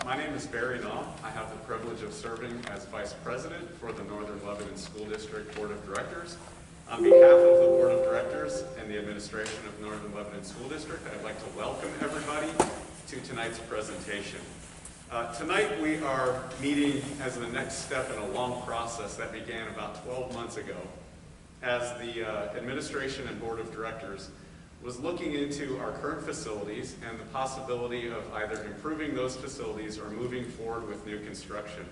My name is Barry Naw. I have the privilege of serving as Vice President for the Northern Lebanon School District Board of Directors. On behalf of the Board of Directors and the administration of Northern Lebanon School District, I'd like to welcome everybody to tonight's presentation. Tonight we are meeting as the next step in a long process that began about 12 months ago, as the administration and Board of Directors was looking into our current facilities and the possibility of either improving those facilities or moving forward with new construction.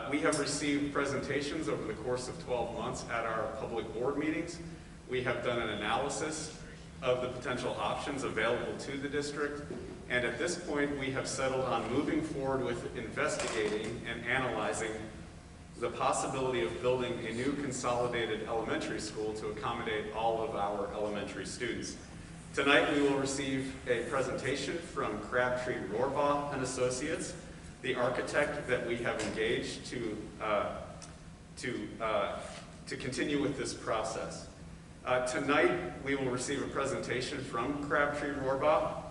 We have received presentations over the course of 12 months at our public board meetings. We have done an analysis of the potential options available to the district, and at this point we have settled on moving forward with investigating and analyzing the possibility of building a new consolidated elementary school to accommodate all of our elementary students. Tonight we will receive a presentation from Crabtree Rohrbaugh and Associates, the architect that we have engaged to continue with this process. Tonight we will receive a presentation from Crabtree Rohrbaugh.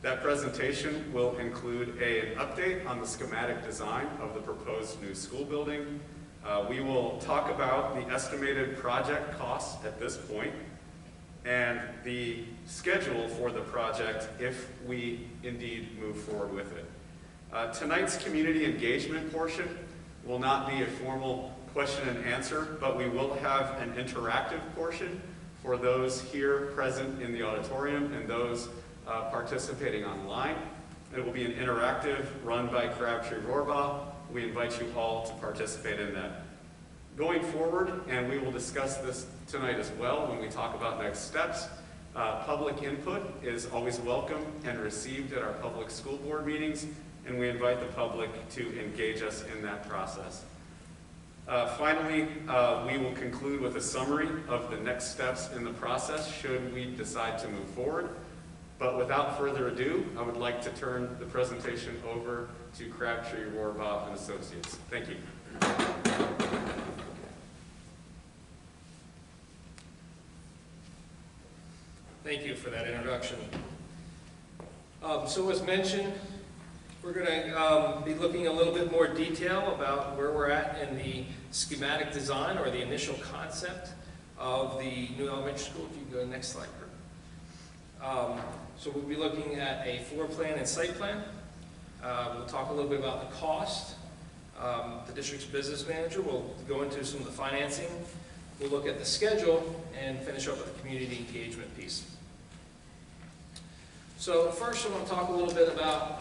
That presentation will include an update on the schematic design of the proposed new school building. We will talk about the estimated project costs at this point and the schedule for the project if we indeed move forward with it. Tonight's community engagement portion will not be a formal question and answer, but we will have an interactive portion for those here present in the auditorium and those participating online. It will be an interactive run by Crabtree Rohrbaugh. We invite you all to participate in that. Going forward, and we will discuss this tonight as well when we talk about next steps, public input is always welcome and received at our public school board meetings, and we invite the public to engage us in that process. Finally, we will conclude with a summary of the next steps in the process should we decide to move forward. But without further ado, I would like to turn the presentation over to Crabtree Rohrbaugh and Associates. Thank you. Thank you for that introduction. So as mentioned, we're going to be looking a little bit more detail about where we're at in the schematic design or the initial concept of the new elementary school. If you can go to the next slide, Kurt. So we'll be looking at a floor plan and site plan. We'll talk a little bit about the cost. The district's business manager will go into some of the financing. We'll look at the schedule and finish up with the community engagement piece. So first I want to talk a little bit about,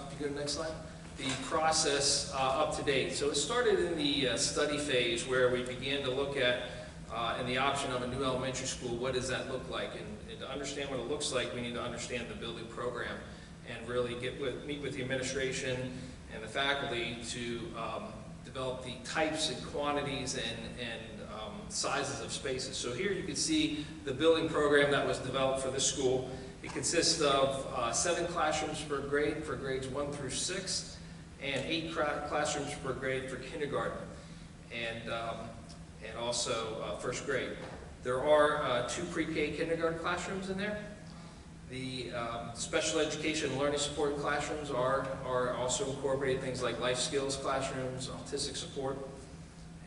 if you go to the next slide, the process up to date. So it started in the study phase where we began to look at in the option of a new elementary school, what does that look like? And to understand what it looks like, we need to understand the building program and really meet with the administration and the faculty to develop the types and quantities and sizes of spaces. So here you can see the building program that was developed for this school. It consists of 7 classrooms per grade for grades 1 through 6 and 8 classrooms per grade for kindergarten and also first grade. There are 2 pre-K kindergarten classrooms in there. The special education and learning support classrooms are also incorporated, things like life skills classrooms, autistic support,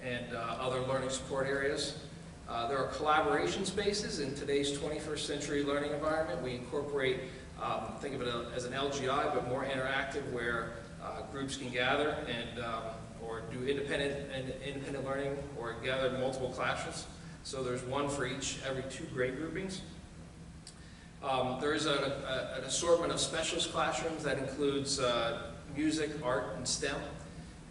and other learning support areas. There are collaboration spaces in today's 21st century learning environment. We incorporate, think of it as an LGI, but more interactive, where groups can gather and or do independent learning or gather in multiple classes. So there's 1 for every 2 grade groupings. There is an assortment of specialist classrooms that includes music, art, and STEM.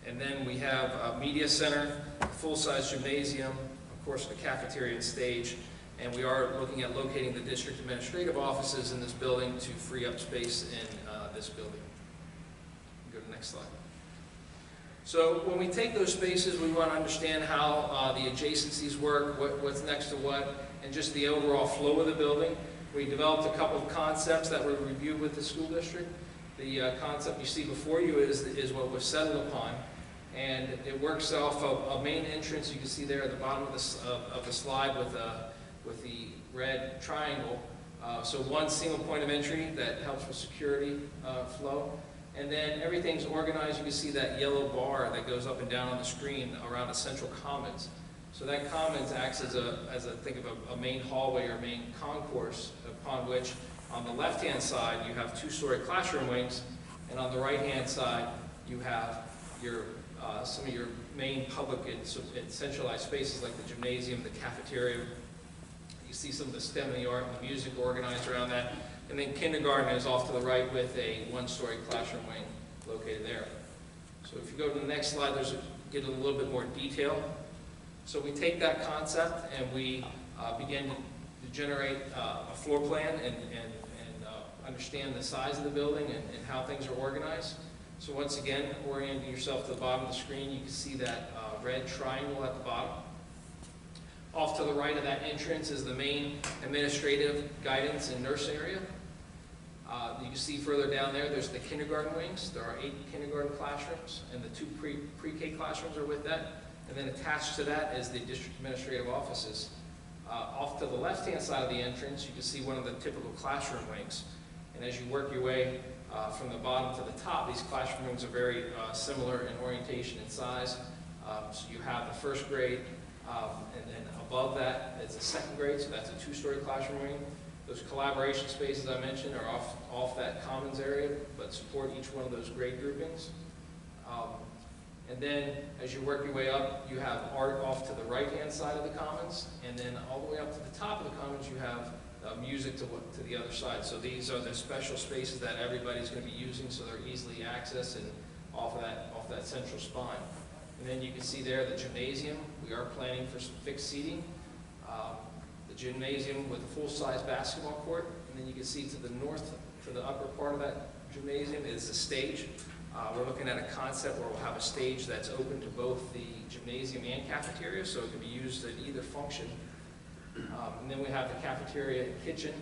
And then we have a media center, a full-size gymnasium, of course the cafeteria and stage, and we are looking at locating the district administrative offices in this building to free up space in this building. Go to the next slide. So when we take those spaces, we want to understand how the adjacencies work, what's next to what, and just the overall flow of the building. We developed a couple of concepts that were reviewed with the school district. The concept you see before you is what was settled upon, and it works off of a main entrance you can see there at the bottom of the slide with the red triangle. So 1 single point of entry that helps with security flow. And then everything's organized. You can see that yellow bar that goes up and down on the screen around a central commons. So that commons acts as a think of a main hallway or main concourse, upon which on the left-hand side you have two-story classroom wings, and on the right-hand side you have your some of your main public and centralized spaces like the gymnasium, the cafeteria. You see some of the STEM and the art and the music organized around that. And then kindergarten is off to the right with a one-story classroom wing located there. So if you go to the next slide, get a little bit more detail. So we take that concept and we begin to generate a floor plan and understand the size of the building and how things are organized. So once again, orienting yourself to the bottom of the screen, you can see that red triangle at the bottom. Off to the right of that entrance is the main administrative guidance and nurse area. You can see further down there, there's the kindergarten wings. There are 8 kindergarten classrooms, and the 2 pre-K classrooms are with that. And then attached to that is the district administrative offices. Off to the left-hand side of the entrance, you can see one of the typical classroom wings. And as you work your way from the bottom to the top, these classroom wings are very similar in orientation and size. So you have the first grade, and then above that is the second grade, so that's a 2-story classroom wing. Those collaboration spaces I mentioned are off that commons area, but support each one of those grade groupings. And then as you work your way up, you have art off to the right-hand side of the commons, and then all the way up to the top of the commons, you have music to the other side. So these are the special spaces that everybody's going to be using, so they're easily accessed and off that central spine. And then you can see there the gymnasium. We are planning for some fixed seating. The gymnasium with a full-size basketball court. And then you can see to the north, to the upper part of that gymnasium is the stage. We're looking at a concept where we'll have a stage that's open to both the gymnasium and cafeteria, so it can be used in either function. And then we have the cafeteria and kitchen.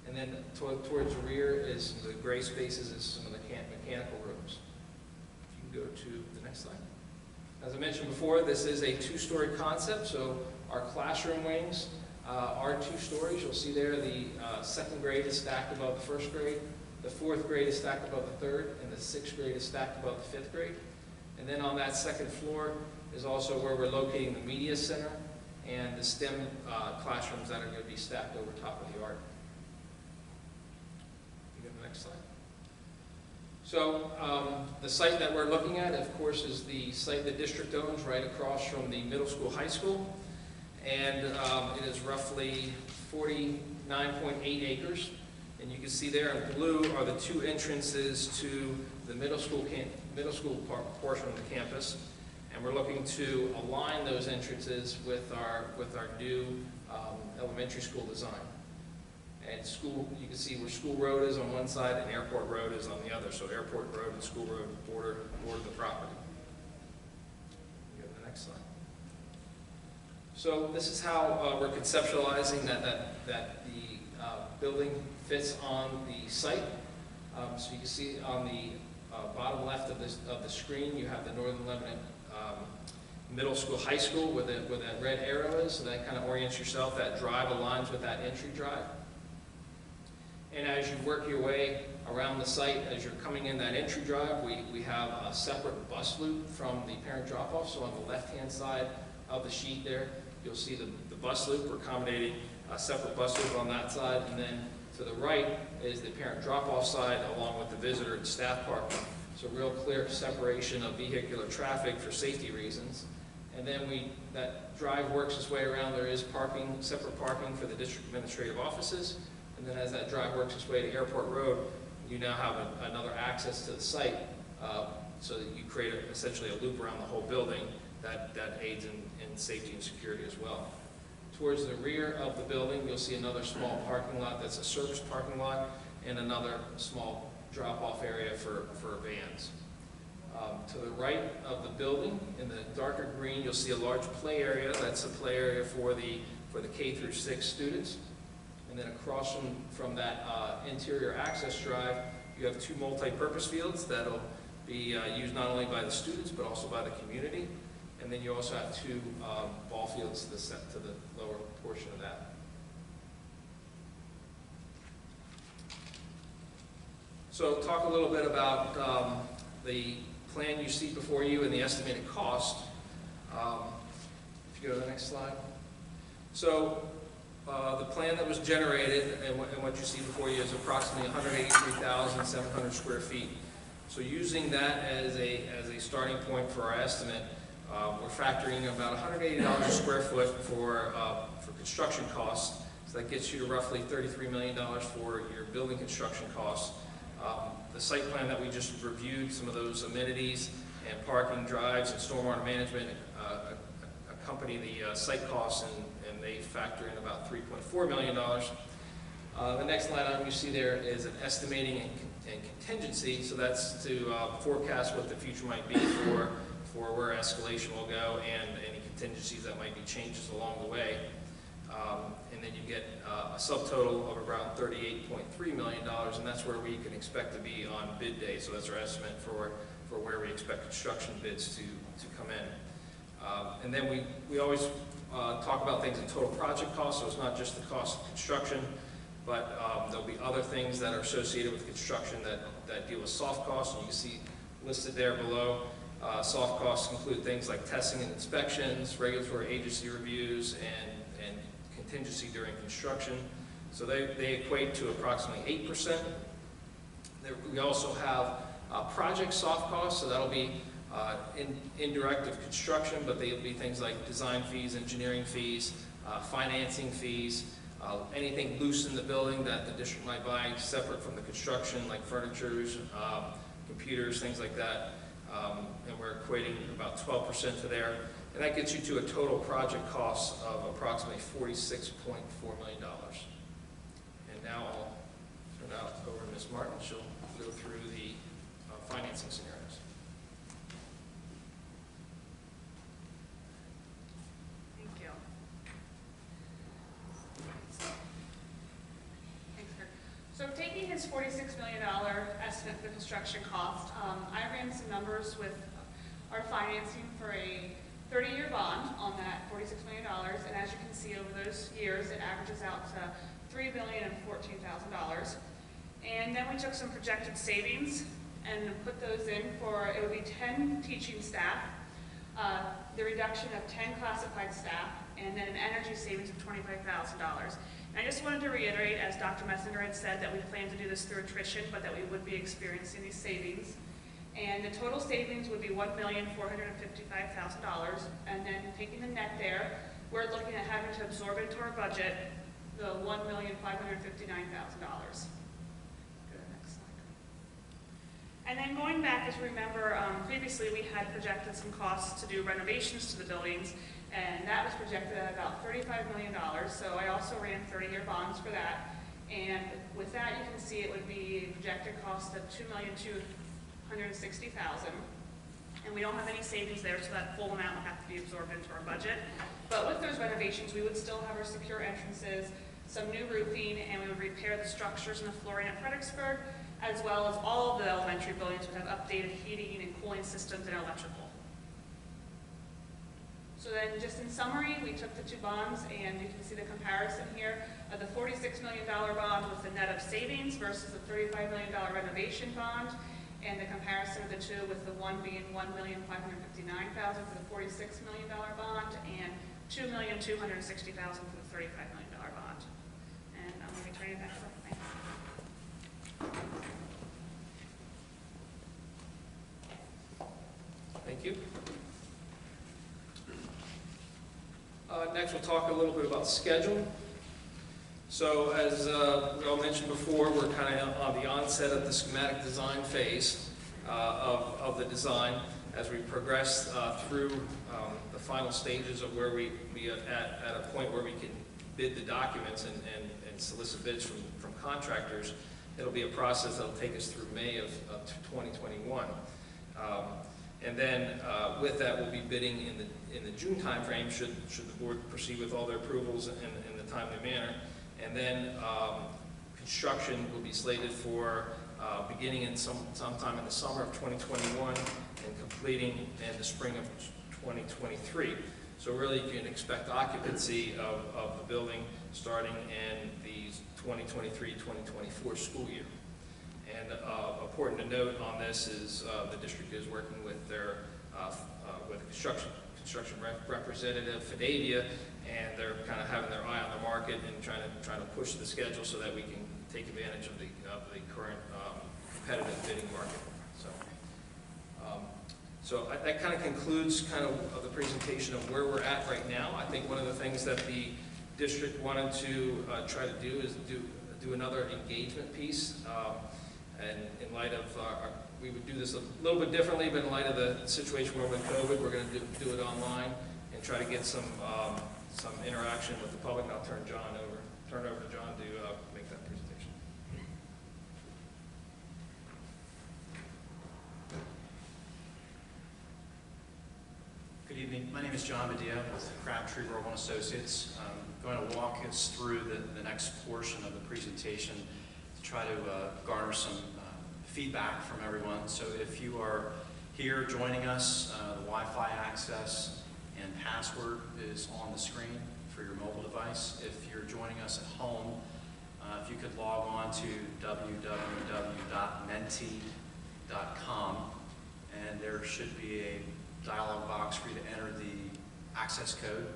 And then towards the rear is the gray spaces and some of the mechanical rooms. If you can go to the next slide. As I mentioned before, this is a 2-story concept, so our classroom wings are 2 stories. You'll see there the second grade is stacked above the first grade, the 4th grade is stacked above the 3rd, and the 6th grade is stacked above the 5th grade. And then on that second floor is also where we're locating the media center and the STEM classrooms that are going to be stacked over top of the art. You go to the next slide. So the site that we're looking at, of course, is the site the district owns right across from the middle school, high school. And it is roughly 49.8 acres. And you can see there in blue are the 2 entrances to the middle school portion of the campus. And we're looking to align those entrances with our new elementary school design. And school, you can see where School Road is on one side and Airport Road is on the other. So Airport Road and School Road border the property. Go to the next slide. So this is how we're conceptualizing that the building fits on the site. So you can see on the bottom left of the screen, you have the Northern Lebanon Middle School, High School, where that red arrow is. So that kind of orients yourself. That drive aligns with that entry drive. And as you work your way around the site, as you're coming in that entry drive, we have a separate bus loop from the parent drop-off. So on the left-hand side of the sheet there, you'll see the bus loop. We're accommodating a separate bus loop on that side. And then to the right is the parent drop-off side along with the visitor and staff parking. So real clear separation of vehicular traffic for safety reasons. And then that drive works its way around. There is parking, separate parking for the district administrative offices. And then as that drive works its way to Airport Road, you now have another access to the site so that you create essentially a loop around the whole building that aids in safety and security as well. Towards the rear of the building, you'll see another small parking lot that's a service parking lot and another small drop-off area for vans. To the right of the building, in the darker green, you'll see a large play area. That's a play area for the K through 6 students. And then across from that interior access drive, you have 2 multi-purpose fields that'll be used not only by the students, but also by the community. And then you also have 2 ball fields to the lower portion of that. So talk a little bit about the plan you see before you and the estimated cost. If you go to the next slide. So the plan that was generated and what you see before you is approximately 183,700 square feet. So using that as a starting point for our estimate, we're factoring about $180 a square foot for construction costs. So that gets you to roughly $33 million for your building construction costs. The site plan that we just reviewed, some of those amenities and parking drives and stormwater management accompany the site costs, and they factor in about $3.4 million. The next line item you see there is an estimating and contingency, so that's to forecast what the future might be for where escalation will go and any contingencies that might be changes along the way. And then you get a subtotal of around $38.3 million, and that's where we can expect to be on bid day. So that's our estimate for where we expect construction bids to come in. And then we always talk about things in total project cost, so it's not just the cost of construction, but there'll be other things that are associated with construction that deal with soft costs, and you can see listed there below. Soft costs include things like testing and inspections, regulatory agency reviews, and contingency during construction. So they equate to approximately 8%. We also have project soft costs, so that'll be indirect of construction, but they'll be things like design fees, engineering fees, financing fees, anything loose in the building that the district might buy separate from the construction, like furnitures, computers, things like that. And we're equating about 12% to there. And that gets you to a total project cost of approximately $46.4 million. And now I'll turn it over to Ms. Martin. She'll go through the financing scenarios. Thank you. Thanks, Kirk. So taking his $46 million estimate for the construction cost, I ran some numbers with our financing for a 30-year bond on that $46 million, and as you can see over those years, it averages out to $3,014,000. And then we took some projected savings and put those in for, it would be 10 teaching staff, the reduction of 10 classified staff, and then an energy savings of $25,000. And I just wanted to reiterate, as Dr. Messinger had said, that we plan to do this through attrition, but that we would be experiencing these savings. And the total savings would be $1,455,000, and then taking the net there, we're looking at having to absorb into our budget the $1,559,000. Go to the next slide. And then going back, as you remember, previously we had projected some costs to do renovations to the buildings, and that was projected at about $35 million. So I also ran 30-year bonds for that, and with that you can see it would be a projected cost of $2,260,000, and we don't have any savings there, so that full amount will have to be absorbed into our budget. But with those renovations, we would still have our secure entrances, some new roofing, and we would repair the structures and the flooring at Fredericksburg, as well as all of the elementary buildings would have updated heating and cooling systems and electrical. So then, just in summary, we took the two bonds, and you can see the comparison here of the $46 million bond with the net of savings versus the $35 million renovation bond. And the comparison of the two, with the one being $1,559,000 for the $46 million bond, and $2,260,000 for the $35 million bond. And let me turn it back over. Thanks. Thank you. Next, we'll talk a little bit about schedule. So as we all mentioned before, we're kind of on the onset of the schematic design phase of the design as we progress through the final stages of where we at a point where we can bid the documents and solicit bids from contractors. It'll be a process that'll take us through May of 2021. And then with that, we'll be bidding in the June timeframe should the board proceed with all their approvals in the timely manner. And then construction will be slated for beginning in sometime in the summer of 2021 and completing in the spring of 2023. So really you can expect occupancy of the building starting in the 2023-2024 school year. And important to note on this is the district is working with their with construction representative, Fidavia, and they're kind of having their eye on the market and trying to push the schedule so that we can take advantage of the current competitive bidding market. So that kind of concludes of the presentation of where we're at right now. I think one of the things that the district wanted to try to do is do another engagement piece. And in light of, we would do this a little bit differently, but in light of the situation we're with COVID, we're going to do it online and try to get some interaction with the public. I'll turn it over to John to make that presentation. Good evening. My name is John Medea with Crabtree Rural Associates. I'm going to walk us through the next portion of the presentation to try to garner some feedback from everyone. So if you are here joining us, the Wi-Fi access and password is on the screen for your mobile device. If you're joining us at home, if you could log on to www.menti.com, and there should be a dialog box for you to enter the access code,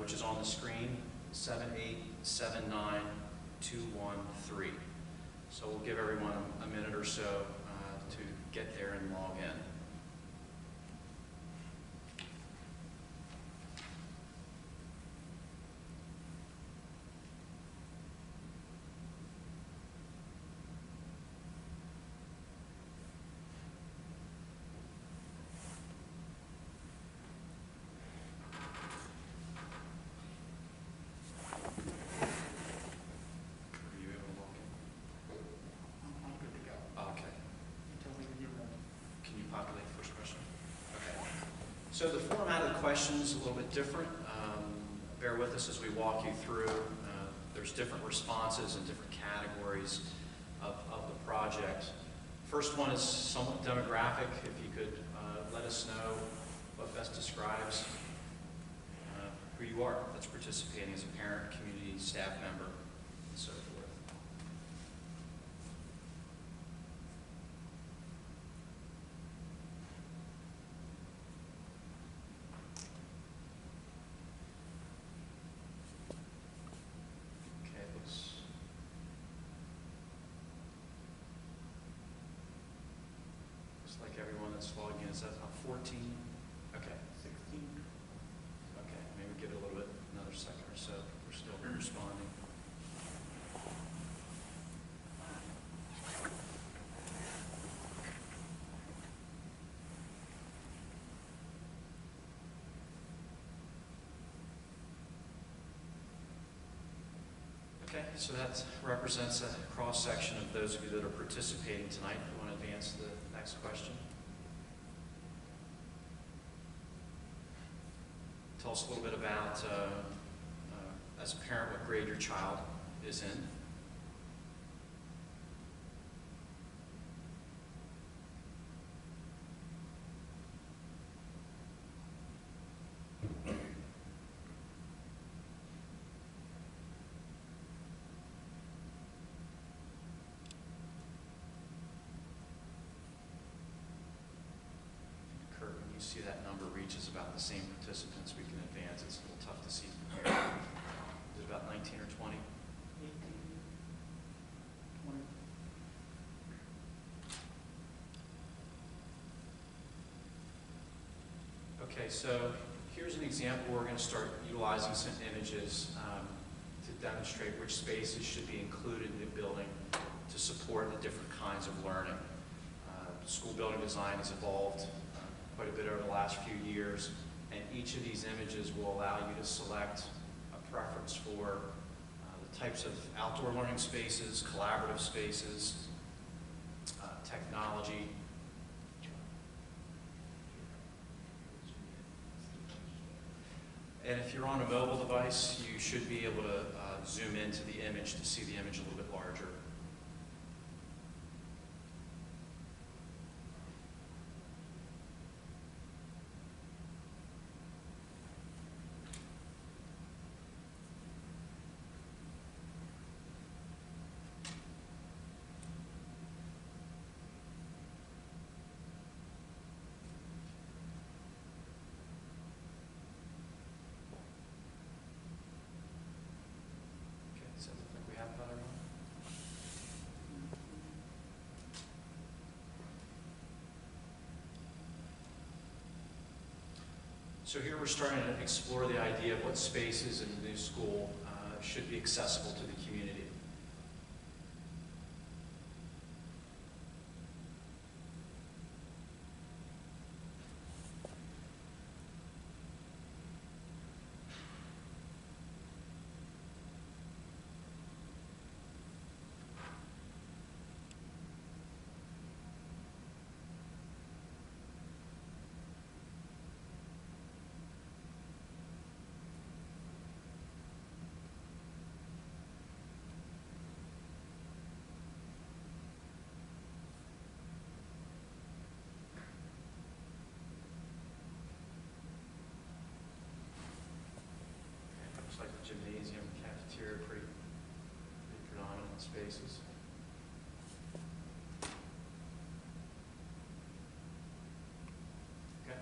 which is on the screen, 7879213. So we'll give everyone a minute or so to get there and log in. So the format of the question is a little bit different. Bear with us as we walk you through. There's different responses and different categories of the project. First one is somewhat demographic. If you could let us know what best describes who you are that's participating as a parent, community, staff member, and so forth. Like everyone that's logged in, is that 14? Okay. 16. Okay, maybe give it a little bit, another second or so. We're still responding. Okay, so that represents a cross-section of those of you that are participating tonight. We want to advance to the next question. Tell us a little bit about, as a parent, what grade your child is in. See that number reaches about the same participants, we can advance. It's a little tough to see from here. Is it about 19 or 20? 20. Okay, so here's an example. We're going to start utilizing some images to demonstrate which spaces should be included in the building to support the different kinds of learning. School building design has evolved quite a bit over the last few years, and each of these images will allow you to select a preference for the types of outdoor learning spaces, collaborative spaces, technology. And if you're on a mobile device, you should be able to zoom into the image to see the image a little bit larger. So here we're starting to explore the idea of what spaces in the new school should be accessible to the community. Looks like the gymnasium, cafeteria, pretty predominant spaces. Okay.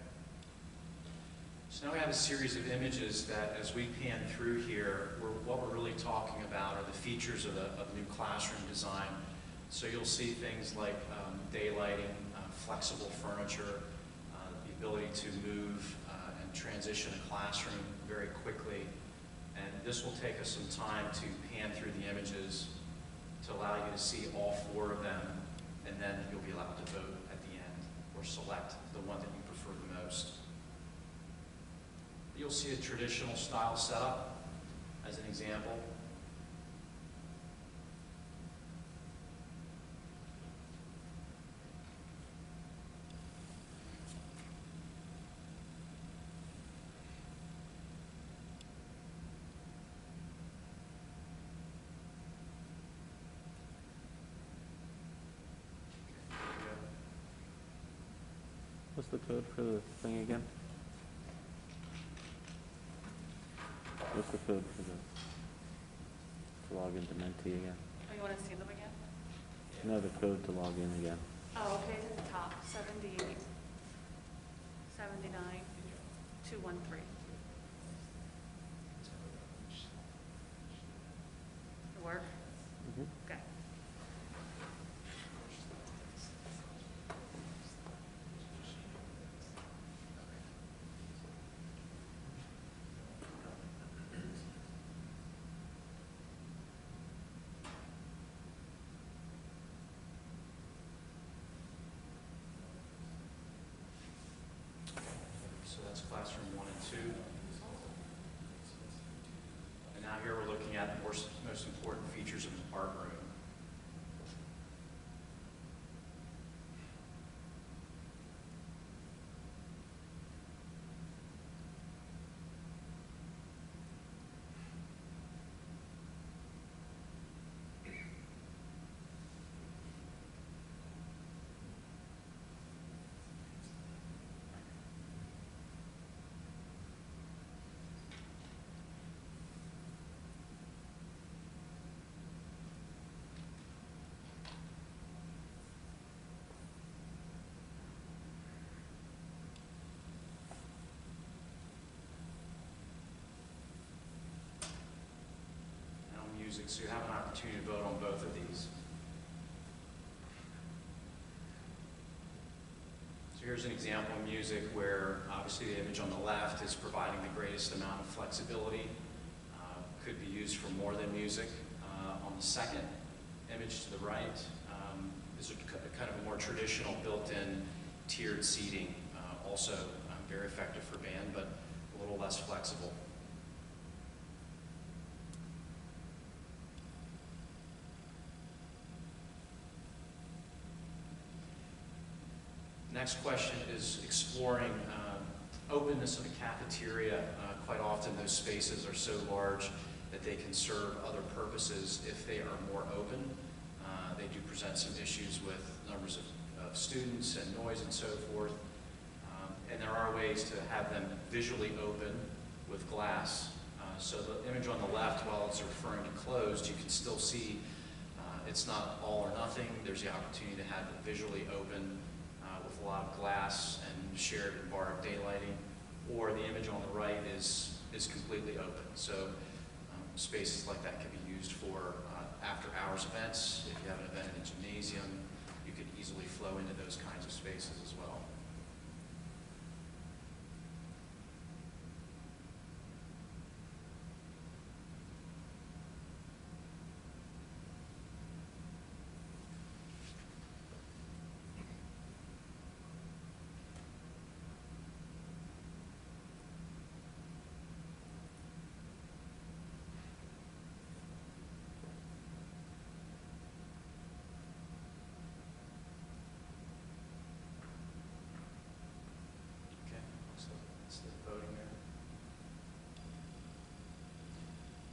So now we have a series of images that, as we pan through here, what we're really talking about are the features of new classroom design. So you'll see things like daylighting, flexible furniture, the ability to move and transition a classroom very quickly. And this will take us some time to pan through the images to allow you to see all 4 of them, and then you'll be allowed to vote at the end or select the one that you prefer the most. You'll see a traditional style setup as an example. What's the code for the thing again? What's the code for to log into Menti again? Oh, you want to see them again? No, the code to log in again. Oh, okay, it's at the top, 78, 79, 213. It work? Mm-hmm. Okay. So that's classroom 1 and 2. And now here we're looking at the most important features of an art room. Music, so you have an opportunity to vote on both of these. So here's an example of music where obviously the image on the left is providing the greatest amount of flexibility. Could be used for more than music. On the second image to the right is a kind of a more traditional built-in tiered seating, also very effective for band, but a little less flexible. Next question is exploring openness of a cafeteria. Quite often those spaces are so large that they can serve other purposes if they are more open. They do present some issues with numbers of students and noise and so forth. And there are ways to have them visually open with glass. So the image on the left, while it's referring to closed, you can still see it's not all or nothing. There's the opportunity to have it visually open with a lot of glass and shared and barred daylighting, or the image on the right is completely open. So spaces like that can be used for after-hours events. If you have an event in a gymnasium, you could easily flow into those kinds of spaces as well.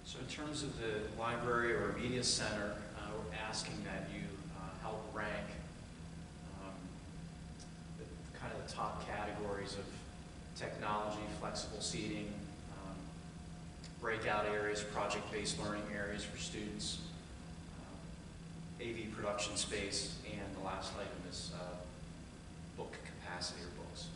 So in terms of the library or media center, we're asking that you help rank kind of the top categories of technology, flexible seating, breakout areas, project-based learning areas for students, AV production space, and the last item is book capacity or books.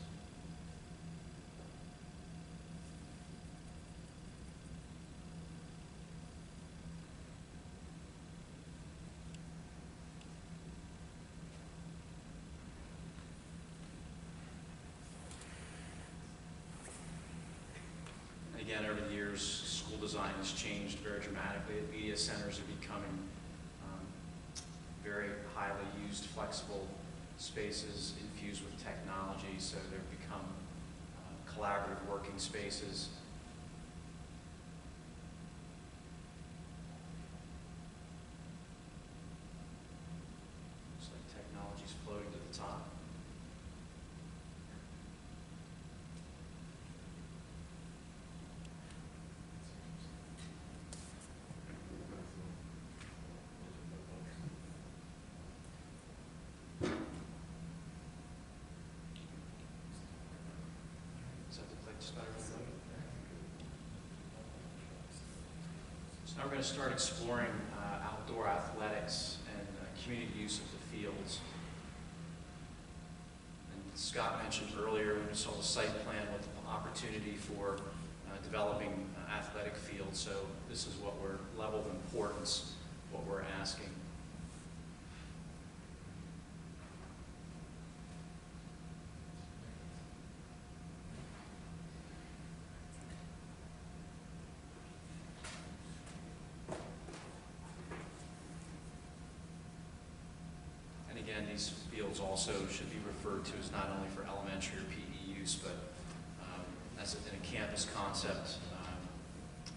Again, over the years, school design has changed very dramatically. Media centers are becoming very highly used, flexible spaces infused with technology, so they've become collaborative working spaces. Looks like technology's floating to the top. So now we're going to start exploring outdoor athletics and community use of the fields. And Scott mentioned earlier when we saw the site plan with the opportunity for developing athletic fields. So this is what we're, level of importance, what we're asking. Again, these fields also should be referred to as not only for elementary or PE use, but as in a campus concept,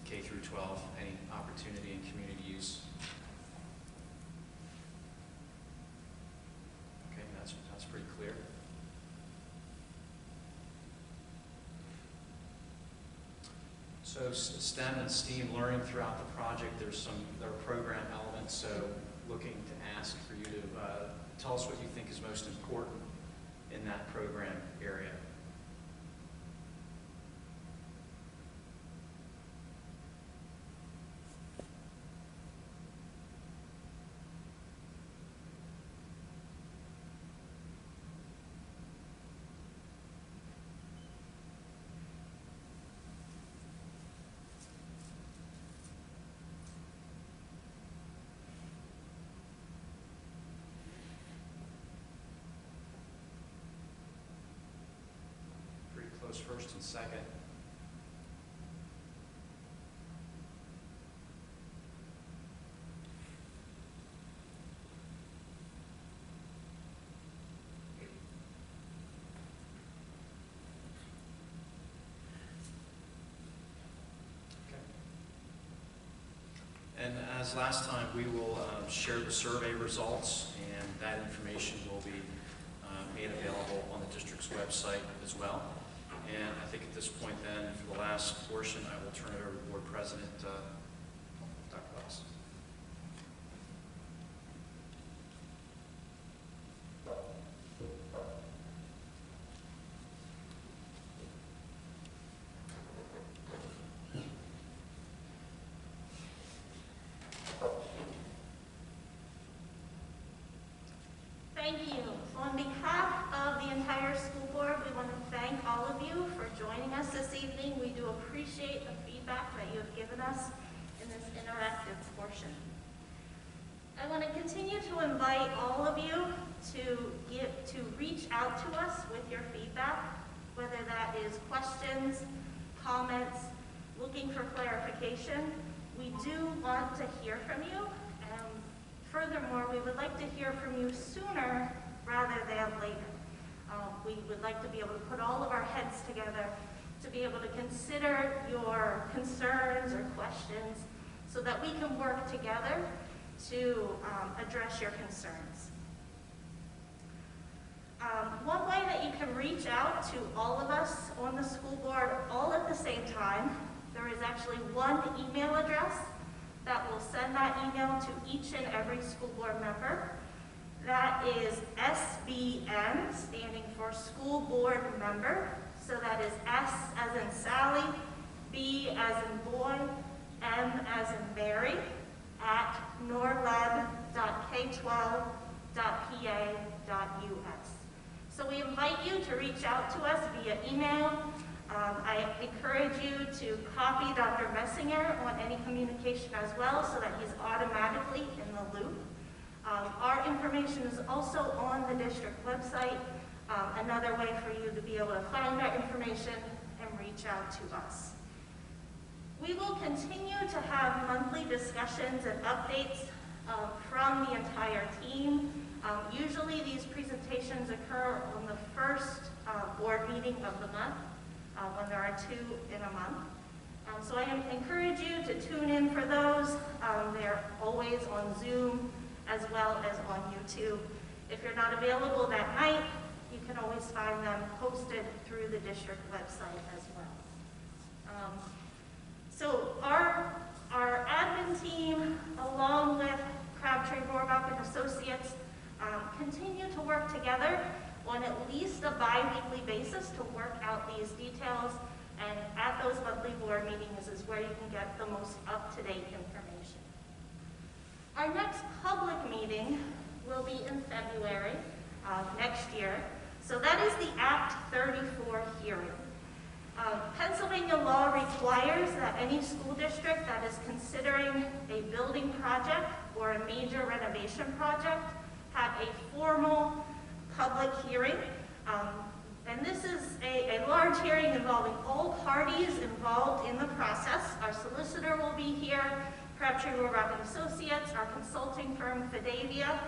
K through 12, any opportunity in community use. Okay, that's pretty clear. So STEM and STEAM learning throughout the project, there are program elements, so looking to ask for you to tell us what you think is most important in that program area. Close first and second. Okay. And as last time, we will share the survey results, and that information will be made available on the district's website as well. And I think at this point then, for the last portion, I will turn it over to Board President Dr. Wells. Thank you. So on behalf of the entire school board, we want to thank all of you for joining us this evening. We do appreciate the feedback that you have given us in this interactive portion. I want to continue to invite all of you to reach out to us with your feedback, whether that is questions, comments, looking for clarification. We do want to hear from you. Furthermore, we would like to hear from you sooner rather than later. We would like to be able to put all of our heads together to be able to consider your concerns or questions so that we can work together to address your concerns. One way that you can reach out to all of us on the school board all at the same time there is actually one email address that will send that email to each and every school board member. That is SBM, standing for School Board Member. So that is S as in Sally, B as in boy, M as in Mary, at norleb.k12.pa.us. So we invite you to reach out to us via email. I encourage you to copy Dr. Messinger on any communication as well so that he's automatically in the loop. Our information is also on the district website, another way for you to be able to find our information and reach out to us. We will continue to have monthly discussions and updates from the entire team. Usually these presentations occur on the first board meeting of the month, when there are 2 in a month. So I encourage you to tune in for those. They're always on Zoom as well as on YouTube. If you're not available that night, you can always find them posted through the district website as well. So our admin team, along with Crabtree, Rohrbach, and Associates, continue to work together on at least a bi-weekly basis to work out these details, and at those monthly board meetings is where you can get the most up-to-date information. Our next public meeting will be in February next year, so that is the Act 34 hearing. Pennsylvania law requires that any school district that is considering a building project or a major renovation project have a formal public hearing. And this is a large hearing involving all parties involved in the process. Our solicitor will be here, Crabtree, Rohrbach and Associates, our consulting firm, Cafeteria,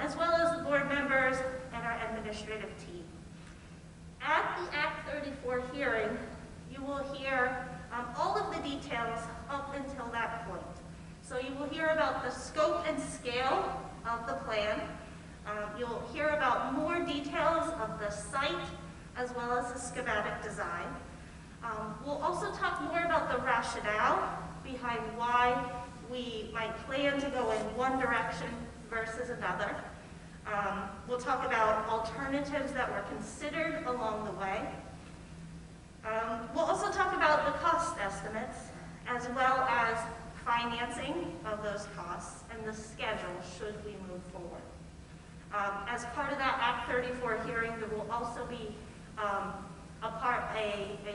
as well as the board members and our administrative team. At the Act 34 hearing, you will hear all of the details up until that point. So you will hear about the scope and scale of the plan. You'll hear about more details of the site as well as the schematic design. We'll also talk more about the rationale behind why we might plan to go in one direction versus another. We'll talk about alternatives that were considered along the way. We'll also talk about the cost estimates as well as financing of those costs and the schedule should we move forward. As part of that Act 34 hearing, there will also be a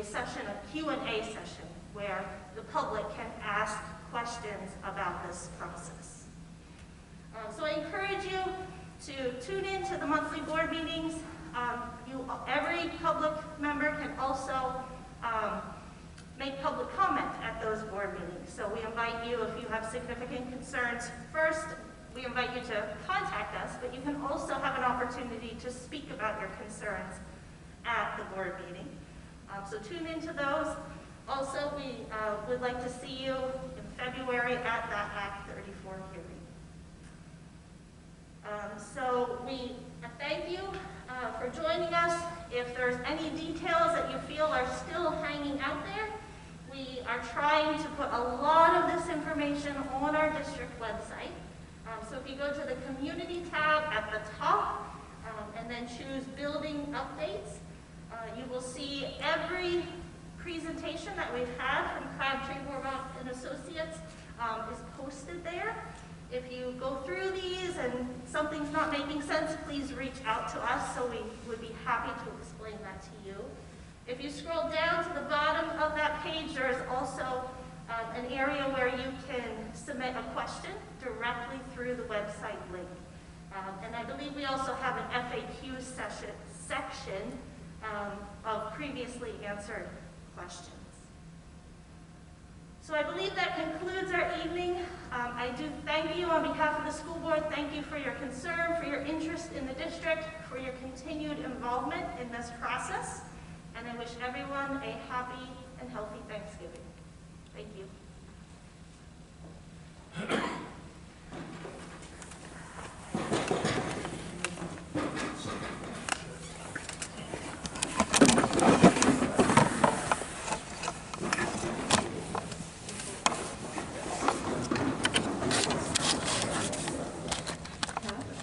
session, a Q&A session, where the public can ask questions about this process. So I encourage you to tune in to the monthly board meetings. Every public member can also make public comment at those board meetings. So we invite you, if you have significant concerns, first, we invite you to contact us, but you can also have an opportunity to speak about your concerns at the board meeting. So tune into those. Also, we would like to see you in February at that Act 34 hearing. So we thank you for joining us. If there's any details that you feel are still hanging out there, we are trying to put a lot of this information on our district website. So if you go to the Community tab at the top and then choose Building Updates, you will see every presentation that we've had from Crabtree, Rohrbach and Associates is posted there. If you go through these and something's not making sense, please reach out to us so we would be happy to explain that to you. If you scroll down to the bottom of that page, there is also an area where you can submit a question directly through the website link. And I believe we also have an FAQ section of previously answered questions. So I believe that concludes our evening. I do thank you on behalf of the school board. Thank you for your concern, for your interest in the district, for your continued involvement in this process. And I wish everyone a happy and healthy Thanksgiving. Thank you.